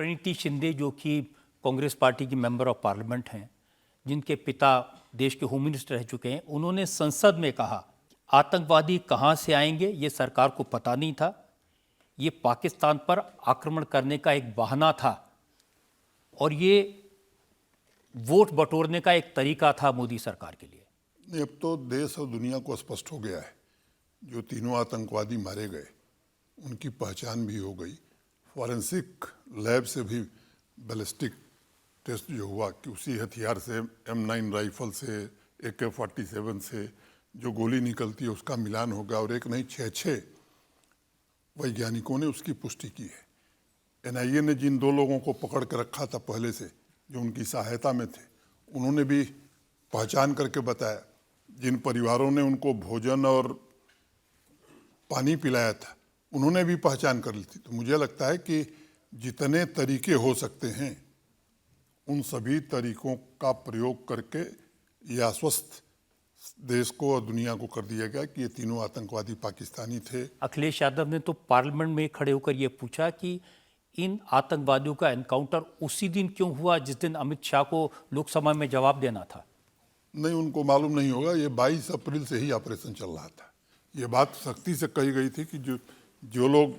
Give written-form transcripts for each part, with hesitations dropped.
प्रणीति शिंदे जो कि कांग्रेस पार्टी की मेंबर ऑफ पार्लियामेंट हैं, जिनके पिता देश के होम मिनिस्टर रह चुके हैं, उन्होंने संसद में कहा आतंकवादी कहां से आएंगे ये सरकार को पता नहीं था, ये पाकिस्तान पर आक्रमण करने का एक बहाना था और ये वोट बटोरने का एक तरीका था मोदी सरकार के लिए। नहीं, अब तो देश और दुनिया को स्पष्ट हो गया है, जो तीनों आतंकवादी मारे गए उनकी पहचान भी हो गई। फॉरेंसिक लैब से भी बैलिस्टिक टेस्ट जो हुआ कि उसी हथियार से M9 राइफल से AK-47 से जो गोली निकलती है उसका मिलान होगा और एक नहीं 6 वैज्ञानिकों ने उसकी पुष्टि की है। NIA ने जिन 2 लोगों को पकड़ के रखा था पहले से जो उनकी सहायता में थे, उन्होंने भी पहचान करके बताया। जिन परिवारों ने उनको भोजन और पानी पिलाया था उन्होंने भी पहचान कर ली थी। तो मुझे लगता है कि जितने तरीके हो सकते हैं उन सभी तरीकों का प्रयोग करके यह आश्वस्त देश को और दुनिया को कर दिया गया कि ये तीनों आतंकवादी पाकिस्तानी थे। अखिलेश यादव ने तो पार्लियामेंट में खड़े होकर ये पूछा कि इन आतंकवादियों का एनकाउंटर उसी दिन क्यों हुआ जिस दिन अमित शाह को लोकसभा में जवाब देना था। नहीं, उनको मालूम नहीं होगा, ये 22 अप्रैल से ही ऑपरेशन चल रहा था। ये बात सख्ती से कही गई थी कि जो लोग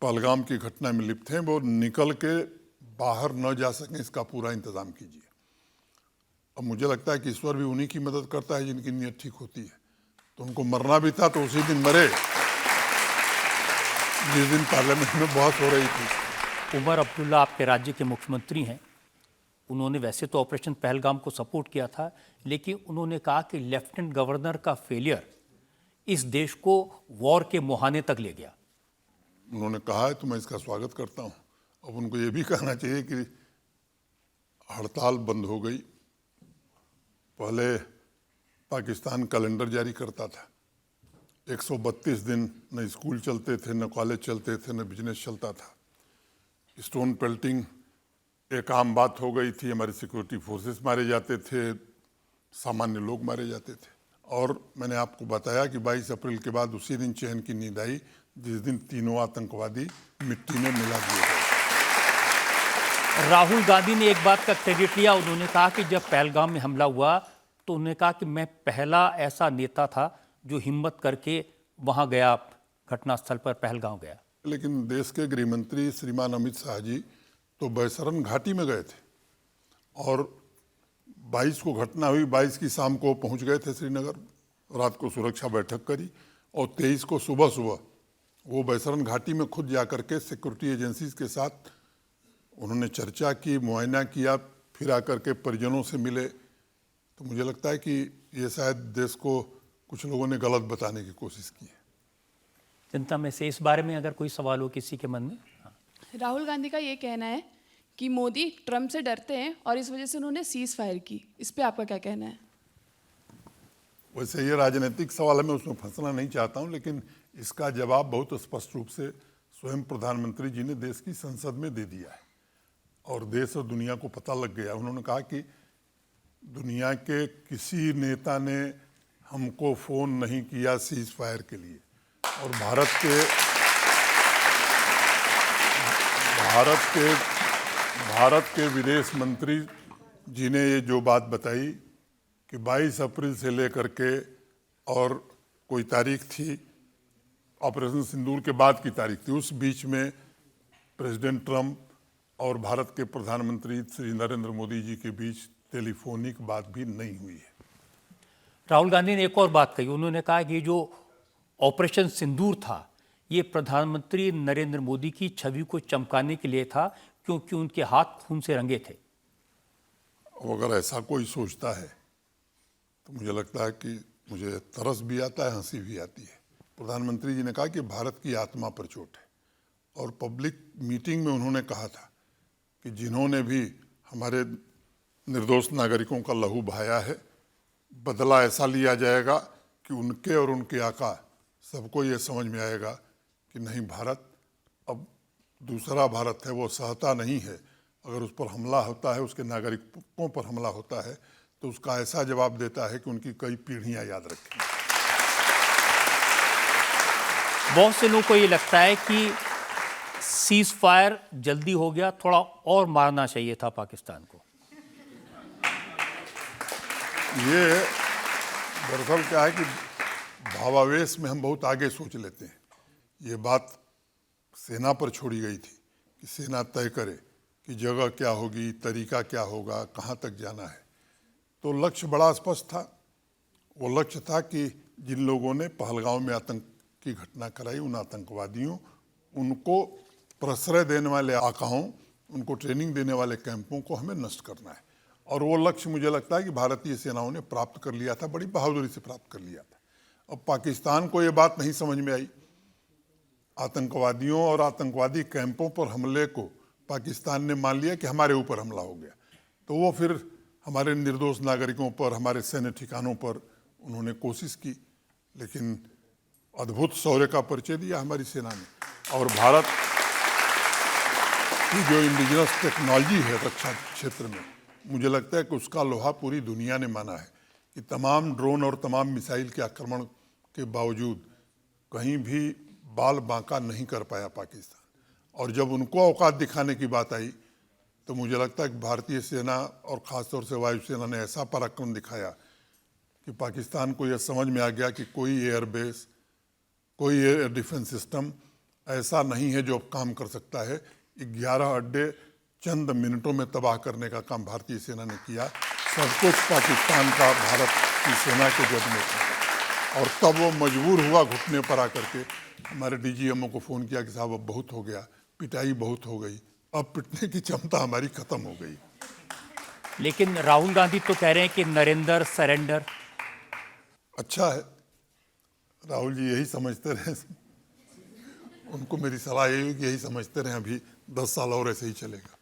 पहलगाम की घटना में लिप्त हैं वो निकल के बाहर न जा सकें, इसका पूरा इंतजाम कीजिए। अब मुझे लगता है कि ईश्वर भी उन्हीं की मदद करता है जिनकी नीयत ठीक होती है। तो उनको मरना भी था तो उसी दिन मरे जिस दिन पार्लियामेंट में बहस हो रही थी। उमर अब्दुल्ला आपके राज्य के मुख्यमंत्री हैं, उन्होंने वैसे तो ऑपरेशन पहलगाम को सपोर्ट किया था, लेकिन उन्होंने कहा कि लेफ्टिनेंट गवर्नर का फेलियर इस देश को वॉर के मुहाने तक ले गया। उन्होंने कहा है तो मैं इसका स्वागत करता हूँ। अब उनको ये भी कहना चाहिए कि हड़ताल बंद हो गई। पहले पाकिस्तान कैलेंडर जारी करता था, 132 दिन न स्कूल चलते थे, न कॉलेज चलते थे, न बिजनेस चलता था। स्टोन पेल्टिंग एक आम बात हो गई थी, हमारे सिक्योरिटी फोर्सेस मारे जाते थे, सामान्य लोग मारे जाते थे। और मैंने आपको बताया कि 22 अप्रैल के बाद उसी दिन चैन की नींद आई जिस दिन तीनों आतंकवादी मिट्टी में मिला दिए गए। राहुल गांधी ने एक बात का क्रेडिट लिया, उन्होंने कहा कि जब पहलगाम में हमला हुआ तो उन्होंने कहा कि मैं पहला ऐसा नेता था जो हिम्मत करके वहां गया, घटनास्थल पर पहलगाम गया। लेकिन देश के गृह मंत्री श्रीमान अमित शाह जी तो बैसरन घाटी में गए थे और 22 को घटना हुई, 22 की शाम को पहुंच गए थे श्रीनगर, रात को सुरक्षा बैठक करी और 23 को सुबह वो बैसरन घाटी में खुद जा करके सिक्योरिटी एजेंसीज के साथ उन्होंने चर्चा की, मुआयना किया, फिर आकर के परिजनों से मिले। तो मुझे लगता है कि ये शायद देश को कुछ लोगों ने गलत बताने की कोशिश की है। जनता में से इस बारे में अगर कोई सवाल हो किसी के मन में। राहुल गांधी का ये कहना है कि मोदी ट्रंप से डरते हैं और इस वजह से उन्होंने सीज फायर की, इस पे आपका क्या कहना है? वैसे ये राजनीतिक सवाल है, मैं उसमें फंसना नहीं चाहता हूँ, लेकिन इसका जवाब बहुत स्पष्ट रूप से स्वयं प्रधानमंत्री जी ने देश की संसद में दे दिया है और देश और दुनिया को पता लग गया। उन्होंने कहा कि दुनिया के किसी नेता ने हमको फ़ोन नहीं किया सीज फायर के लिए और भारत के विदेश मंत्री जी ने ये जो बात बताई कि 22 अप्रैल से लेकर के और कोई तारीख थी, ऑपरेशन सिंदूर के बाद की तारीख थी, उस बीच में प्रेसिडेंट ट्रंप और भारत के प्रधानमंत्री श्री नरेंद्र मोदी जी के बीच टेलीफोनिक बात भी नहीं हुई है। राहुल गांधी ने एक और बात कही, उन्होंने कहा कि जो ऑपरेशन सिंदूर था ये प्रधानमंत्री नरेंद्र मोदी की छवि को चमकाने के लिए था क्योंकि उनके हाथ खून से रंगे थे। अगर ऐसा कोई सोचता है तो मुझे लगता है कि मुझे तरस भी आता है, हंसी भी आती है। प्रधानमंत्री जी ने कहा कि भारत की आत्मा पर चोट है और पब्लिक मीटिंग में उन्होंने कहा था कि जिन्होंने भी हमारे निर्दोष नागरिकों का लहू बहाया है, बदला ऐसा लिया जाएगा कि उनके और उनके आका सबको ये समझ में आएगा कि नहीं, भारत अब दूसरा भारत है, वो सहता नहीं है। अगर उस पर हमला होता है, उसके नागरिकों पर हमला होता है तो उसका ऐसा जवाब देता है कि उनकी कई पीढ़ियां याद रखेंगी। बहुत से लोगों को ये लगता है कि सीज फायर जल्दी हो गया, थोड़ा और मारना चाहिए था पाकिस्तान को। ये दरअसल क्या है कि भावावेश में हम बहुत आगे सोच लेते हैं। ये बात सेना पर छोड़ी गई थी कि सेना तय करे कि जगह क्या होगी, तरीका क्या होगा, कहाँ तक जाना है। तो लक्ष्य बड़ा स्पष्ट था। वो लक्ष्य था कि जिन लोगों ने पहलगांव में आतंक की घटना कराई, उन आतंकवादियों, उनको प्रश्रय देने वाले आकाओं, उनको ट्रेनिंग देने वाले कैंपों को हमें नष्ट करना है। और वो लक्ष्य मुझे लगता है कि भारतीय सेनाओं ने प्राप्त कर लिया था, बड़ी बहादुरी से प्राप्त कर लिया था। अब पाकिस्तान को ये बात नहीं समझ में आई। आतंकवादियों और आतंकवादी कैंपों पर हमले को पाकिस्तान ने मान लिया कि हमारे ऊपर हमला हो गया, तो वो फिर हमारे निर्दोष नागरिकों पर, हमारे सैन्य ठिकानों पर उन्होंने कोशिश की, लेकिन अद्भुत शौर्य का परिचय दिया हमारी सेना ने। और भारत की जो इंडिजिनस टेक्नोलॉजी है रक्षा क्षेत्र में, मुझे लगता है कि उसका लोहा पूरी दुनिया ने माना है कि तमाम ड्रोन और तमाम मिसाइल के आक्रमण के बावजूद कहीं भी बाल बांका नहीं कर पाया पाकिस्तान। और जब उनको औकात दिखाने की बात आई तो मुझे लगता है कि भारतीय सेना और ख़ासतौर से वायुसेना ने ऐसा पराक्रम दिखाया कि पाकिस्तान को यह समझ में आ गया कि कोई एयरबेस, कोई एयर डिफेंस सिस्टम ऐसा नहीं है जो अब काम कर सकता है। 11 अड्डे चंद मिनटों में तबाह करने का काम भारतीय सेना ने किया। सब कुछ पाकिस्तान का भारत की सेना के जद में था। और तब वो मजबूर हुआ घुटने पर आकर के हमारे डीजीएमओ को फ़ोन किया कि साहब अब बहुत हो गया, पिटाई बहुत हो गई, अब पिटने की क्षमता हमारी ख़त्म हो गई। लेकिन राहुल गांधी तो कह रहे हैं कि नरेंद्र सरेंडर। अच्छा है, राहुल जी यही समझते रहे। उनको मेरी सलाह यही है कि यही समझते रहे, अभी 10 साल और ऐसे ही चलेगा।